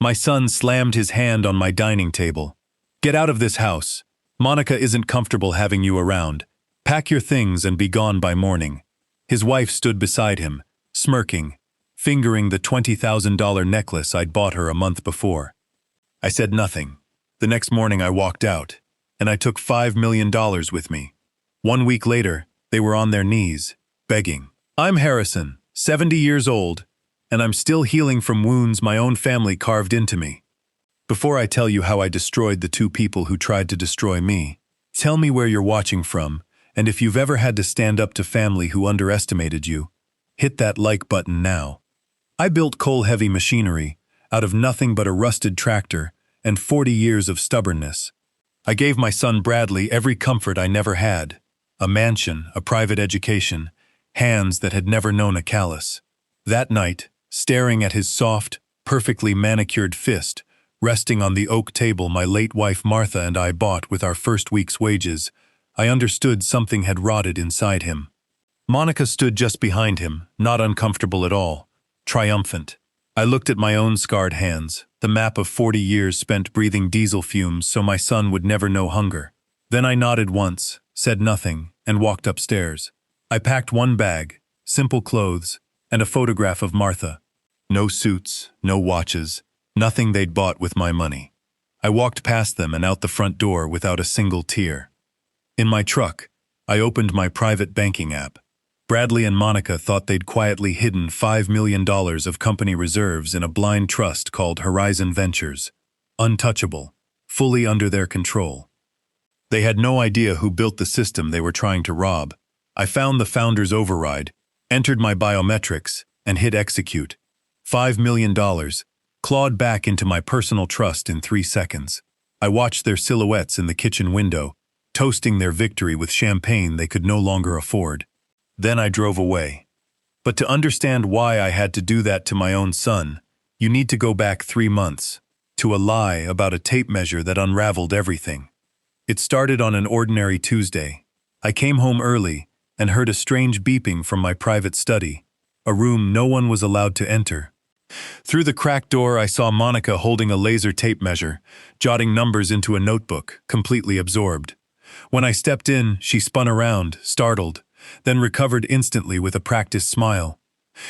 My son slammed his hand on my dining table. "Get out of this house. Monica isn't comfortable having you around. Pack your things and be gone by morning." His wife stood beside him, smirking, fingering the $20,000 necklace I'd bought her a month before. I said nothing. The next morning I walked out, and I took $5 million with me. 1 week later, they were on their knees, begging. I'm Harrison, 70 years old, and I'm still healing from wounds my own family carved into me. Before I tell you how I destroyed the 2 people who tried to destroy me, tell me where you're watching from, and if you've ever had to stand up to family who underestimated you, hit that like button now. I built coal-heavy machinery out of nothing but a rusted tractor and 40 years of stubbornness. I gave my son Bradley every comfort I never had: a mansion, a private education, hands that had never known a callus. That night, staring at his soft, perfectly manicured fist, resting on the oak table my late wife Martha and I bought with our first week's wages, I understood something had rotted inside him. Monica stood just behind him, not uncomfortable at all, triumphant. I looked at my own scarred hands, the map of 40 years spent breathing diesel fumes so my son would never know hunger. Then I nodded once, said nothing, and walked upstairs. I packed 1 bag, simple clothes, and a photograph of Martha. No suits, no watches, nothing they'd bought with my money. I walked past them and out the front door without a single tear. In my truck, I opened my private banking app. Bradley and Monica thought they'd quietly hidden $5 million of company reserves in a blind trust called Horizon Ventures. Untouchable, fully under their control. They had no idea who built the system they were trying to rob. I found the founder's override, entered my biometrics, and hit execute. $5 million, clawed back into my personal trust in 3 seconds. I watched their silhouettes in the kitchen window, toasting their victory with champagne they could no longer afford. Then I drove away. But to understand why I had to do that to my own son, you need to go back 3 months, to a lie about a tape measure that unraveled everything. It started on an ordinary Tuesday. I came home early and heard a strange beeping from my private study, a room no one was allowed to enter. Through the cracked door, I saw Monica holding a laser tape measure, jotting numbers into a notebook, completely absorbed. When I stepped in, she spun around, startled, then recovered instantly with a practiced smile.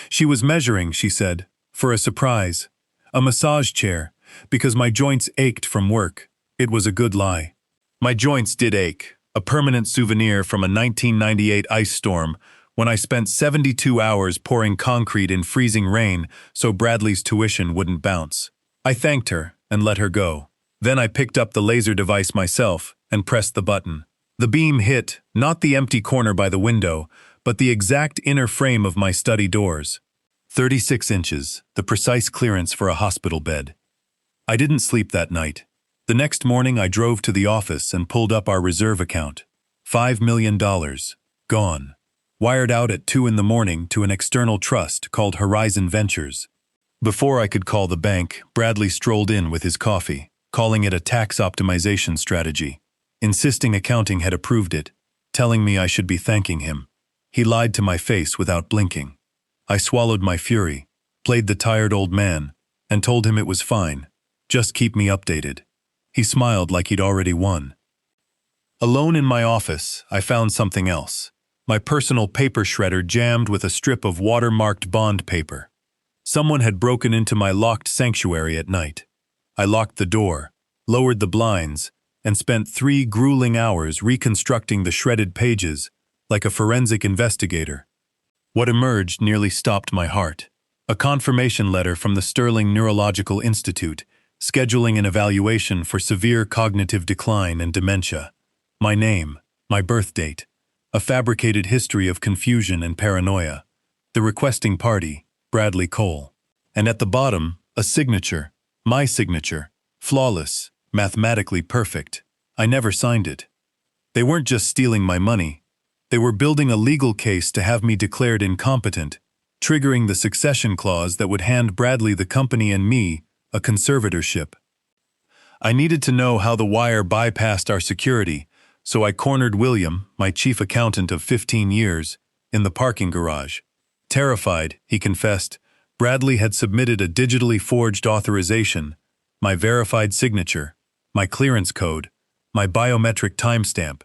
She was measuring, she said, for a surprise. A massage chair, because my joints ached from work. It was a good lie. My joints did ache, a permanent souvenir from a 1998 ice storm when I spent 72 hours pouring concrete in freezing rain so Bradley's tuition wouldn't bounce. I thanked her and let her go. Then I picked up the laser device myself and pressed the button. The beam hit, not the empty corner by the window, but the exact inner frame of my study doors. 36 inches, the precise clearance for a hospital bed. I didn't sleep that night. The next morning I drove to the office and pulled up our reserve account. $5 million. Gone. Wired out at 2 in the morning to an external trust called Horizon Ventures. Before I could call the bank, Bradley strolled in with his coffee, calling it a tax optimization strategy, insisting accounting had approved it, telling me I should be thanking him. He lied to my face without blinking. I swallowed my fury, played the tired old man, and told him it was fine. Just keep me updated. He smiled like he'd already won. Alone in my office, I found something else. My personal paper shredder jammed with a strip of watermarked bond paper. Someone had broken into my locked sanctuary at night. I locked the door, lowered the blinds, and spent 3 grueling hours reconstructing the shredded pages like a forensic investigator. What emerged nearly stopped my heart. A confirmation letter from the Sterling Neurological Institute, scheduling an evaluation for severe cognitive decline and dementia. My name, my birth date, a fabricated history of confusion and paranoia. The requesting party, Bradley Cole. And at the bottom, a signature, my signature, flawless, mathematically perfect. I never signed it. They weren't just stealing my money. They were building a legal case to have me declared incompetent, triggering the succession clause that would hand Bradley the company and me a conservatorship. I needed to know how the wire bypassed our security, so I cornered William, my chief accountant of 15 years, in the parking garage. Terrified, he confessed, Bradley had submitted a digitally forged authorization my verified signature, my clearance code, my biometric timestamp.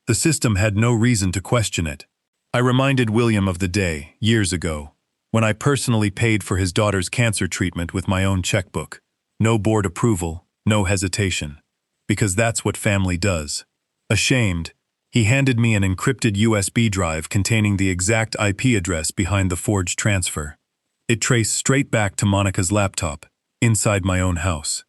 The system had no reason to question it. I reminded William of the day, years ago, when I personally paid for his daughter's cancer treatment with my own checkbook. No board approval, no hesitation. Because that's what family does. Ashamed, he handed me an encrypted USB drive containing the exact IP address behind the forged transfer. It traced straight back to Monica's laptop, inside my own house.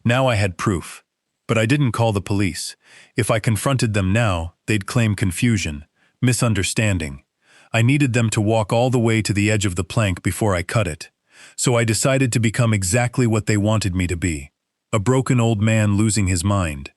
Now I had proof. But I didn't call the police. If I confronted them now, they'd claim confusion, misunderstanding. I needed them to walk all the way to the edge of the plank before I cut it. So I decided to become exactly what they wanted me to be. A broken old man losing his mind.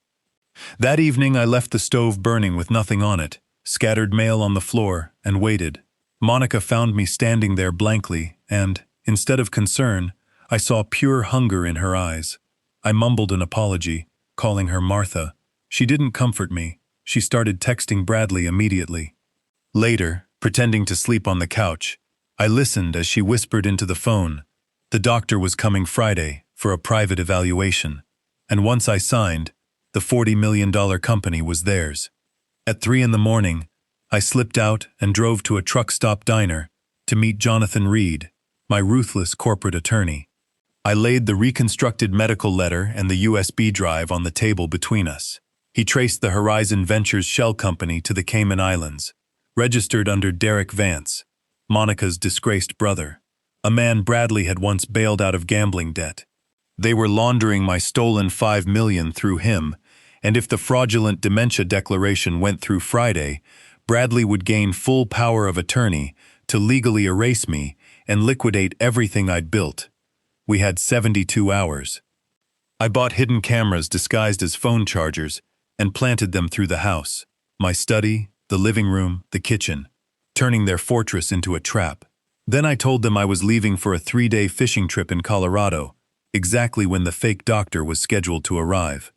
That evening I left the stove burning with nothing on it, scattered mail on the floor, and waited. Monica found me standing there blankly, and, instead of concern, I saw pure hunger in her eyes. I mumbled an apology, calling her Martha. She didn't comfort me. She started texting Bradley immediately. Later, pretending to sleep on the couch, I listened as she whispered into the phone. The doctor was coming Friday for a private evaluation, and once I signed, the $40 million company was theirs. At 3 a.m, I slipped out and drove to a truck stop diner to meet Jonathan Reed, my ruthless corporate attorney. I laid the reconstructed medical letter and the USB drive on the table between us. He traced the Horizon Ventures shell company to the Cayman Islands, registered under Derek Vance, Monica's disgraced brother, a man Bradley had once bailed out of gambling debt. They were laundering my stolen $5 million through him, and if the fraudulent dementia declaration went through Friday, Bradley would gain full power of attorney to legally erase me and liquidate everything I'd built. We had 72 hours. I bought hidden cameras disguised as phone chargers and planted them through the house, my study, the living room, the kitchen, turning their fortress into a trap. Then I told them I was leaving for a 3-day fishing trip in Colorado, exactly when the fake doctor was scheduled to arrive.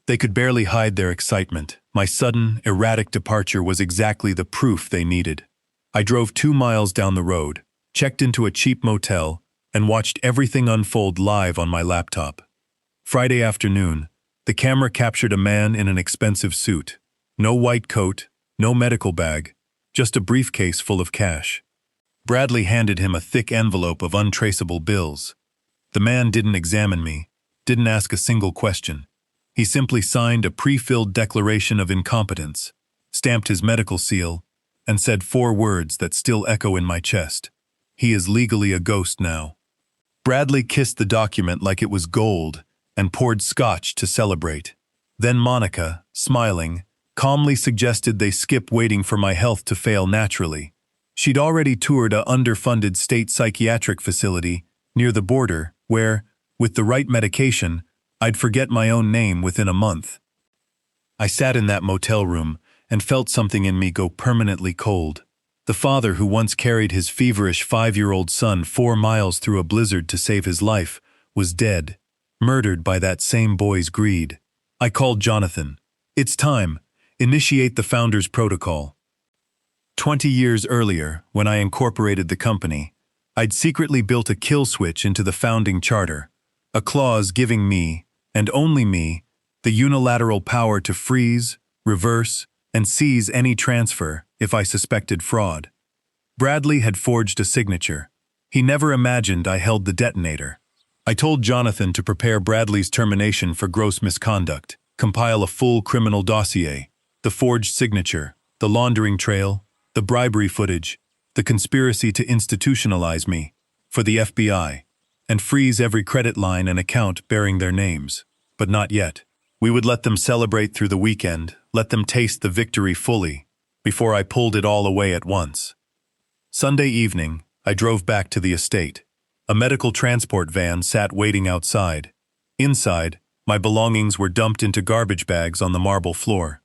They could barely hide their excitement. My sudden, erratic departure was exactly the proof they needed. I drove 2 miles down the road, checked into a cheap motel, and watched everything unfold live on my laptop. Friday afternoon, the camera captured a man in an expensive suit. No white coat, no medical bag, just a briefcase full of cash. Bradley handed him a thick envelope of untraceable bills. The man didn't examine me, didn't ask a single question. He simply signed a pre-filled declaration of incompetence, stamped his medical seal, and said 4 words that still echo in my chest. He is legally a ghost now. Bradley kissed the document like it was gold and poured scotch to celebrate. Then Monica, smiling, calmly suggested they skip waiting for my health to fail naturally. She'd already toured a underfunded state psychiatric facility near the border where, with the right medication, I'd forget my own name within a month. I sat in that motel room and felt something in me go permanently cold. The father who once carried his feverish 5-year-old son 4 miles through a blizzard to save his life was dead, murdered by that same boy's greed. I called Jonathan. It's time. Initiate the founder's protocol. 20 years earlier, when I incorporated the company, I'd secretly built a kill switch into the founding charter, a clause giving me, and only me, the unilateral power to freeze, reverse, and seize any transfer if I suspected fraud. Bradley had forged a signature. He never imagined I held the detonator. I told Jonathan to prepare Bradley's termination for gross misconduct, compile a full criminal dossier, the forged signature, the laundering trail, the bribery footage, the conspiracy to institutionalize me, for the FBI, and freeze every credit line and account bearing their names. But not yet. We would let them celebrate through the weekend, let them taste the victory fully, before I pulled it all away at once. Sunday evening, I drove back to the estate. A medical transport van sat waiting outside. Inside, my belongings were dumped into garbage bags on the marble floor.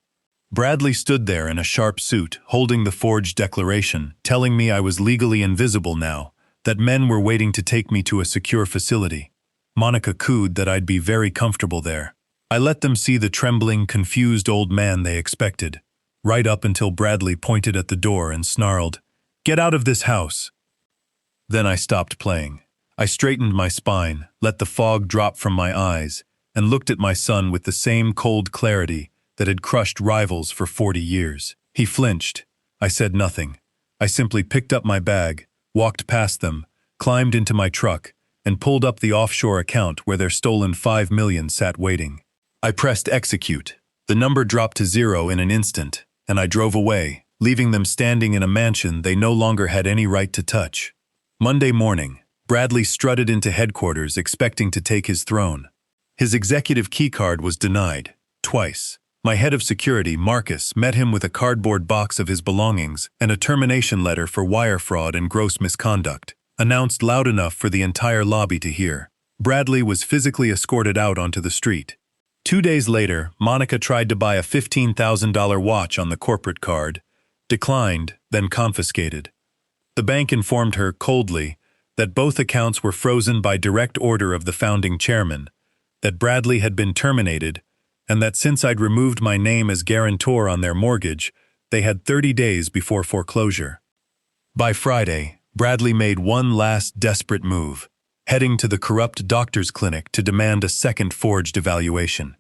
Bradley stood there in a sharp suit, holding the forged declaration, telling me I was legally invisible now, that men were waiting to take me to a secure facility. Monica cooed that I'd be very comfortable there. I let them see the trembling, confused old man they expected, right up until Bradley pointed at the door and snarled, "Get out of this house!" Then I stopped playing. I straightened my spine, let the fog drop from my eyes, and looked at my son with the same cold clarity that had crushed rivals for 40 years. He flinched. I said nothing. I simply picked up my bag, walked past them, climbed into my truck, and pulled up the offshore account where their stolen $5 million sat waiting. I pressed execute. The number dropped to 0 in an instant, and I drove away, leaving them standing in a mansion they no longer had any right to touch. Monday morning, Bradley strutted into headquarters expecting to take his throne. His executive keycard was denied, twice. My head of security, Marcus, met him with a cardboard box of his belongings and a termination letter for wire fraud and gross misconduct, announced loud enough for the entire lobby to hear. Bradley was physically escorted out onto the street. 2 days later, Monica tried to buy a $15,000 watch on the corporate card, declined, then confiscated. The bank informed her, coldly, that both accounts were frozen by direct order of the founding chairman, that Bradley had been terminated, and that since I'd removed my name as guarantor on their mortgage, they had 30 days before foreclosure. By Friday, Bradley made one last desperate move, heading to the corrupt doctor's clinic to demand a second forged evaluation.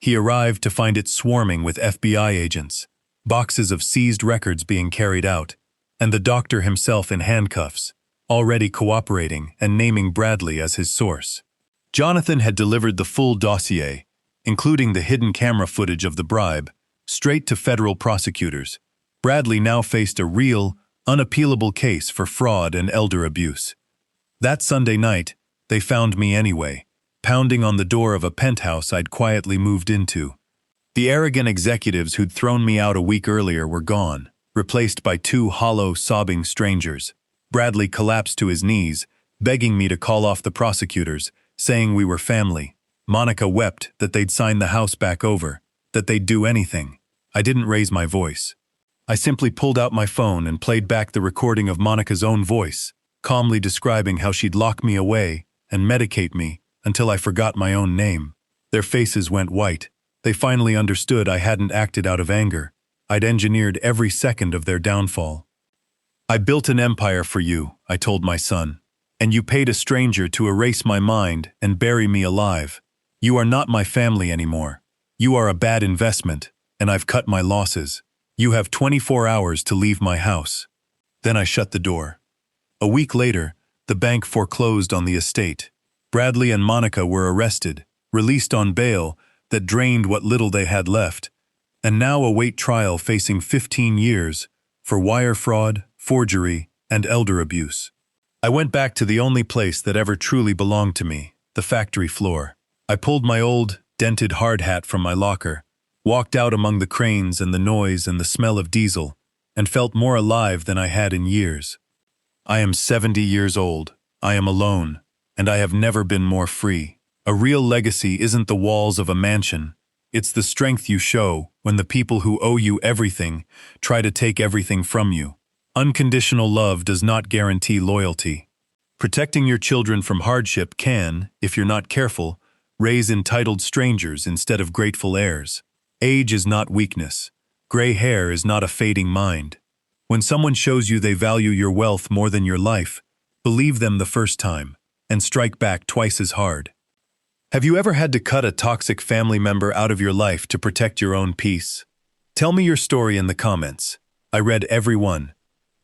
He arrived to find it swarming with FBI agents, boxes of seized records being carried out, and the doctor himself in handcuffs, already cooperating and naming Bradley as his source. Jonathan had delivered the full dossier, including the hidden camera footage of the bribe, straight to federal prosecutors. Bradley now faced a real, unappealable case for fraud and elder abuse. That Sunday night, they found me anyway, pounding on the door of a penthouse I'd quietly moved into. The arrogant executives who'd thrown me out a week earlier were gone, replaced by 2 hollow, sobbing strangers. Bradley collapsed to his knees, begging me to call off the prosecutors, saying we were family. Monica wept that they'd sign the house back over, that they'd do anything. I didn't raise my voice. I simply pulled out my phone and played back the recording of Monica's own voice, calmly describing how she'd lock me away and medicate me until I forgot my own name. Their faces went white. They finally understood I hadn't acted out of anger. I'd engineered every second of their downfall. I built an empire for you, I told my son, and you paid a stranger to erase my mind and bury me alive. You are not my family anymore. You are a bad investment, and I've cut my losses. You have 24 hours to leave my house. Then I shut the door. A week later, the bank foreclosed on the estate. Bradley and Monica were arrested, released on bail that drained what little they had left, and now await trial facing 15 years for wire fraud, forgery, and elder abuse. I went back to the only place that ever truly belonged to me, the factory floor. I pulled my old, dented hard hat from my locker, walked out among the cranes and the noise and the smell of diesel, and felt more alive than I had in years. I am 70 years old, I am alone, and I have never been more free. A real legacy isn't the walls of a mansion. It's the strength you show when the people who owe you everything try to take everything from you. Unconditional love does not guarantee loyalty. Protecting your children from hardship can, if you're not careful, raise entitled strangers instead of grateful heirs. Age is not weakness. Gray hair is not a fading mind. When someone shows you they value your wealth more than your life, believe them the first time, and strike back twice as hard. Have you ever had to cut a toxic family member out of your life to protect your own peace? Tell me your story in the comments. I read every one.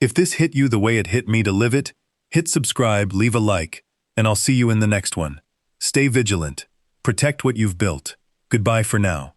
If this hit you the way it hit me to live it, hit subscribe, leave a like, and I'll see you in the next one. Stay vigilant. Protect what you've built. Goodbye for now.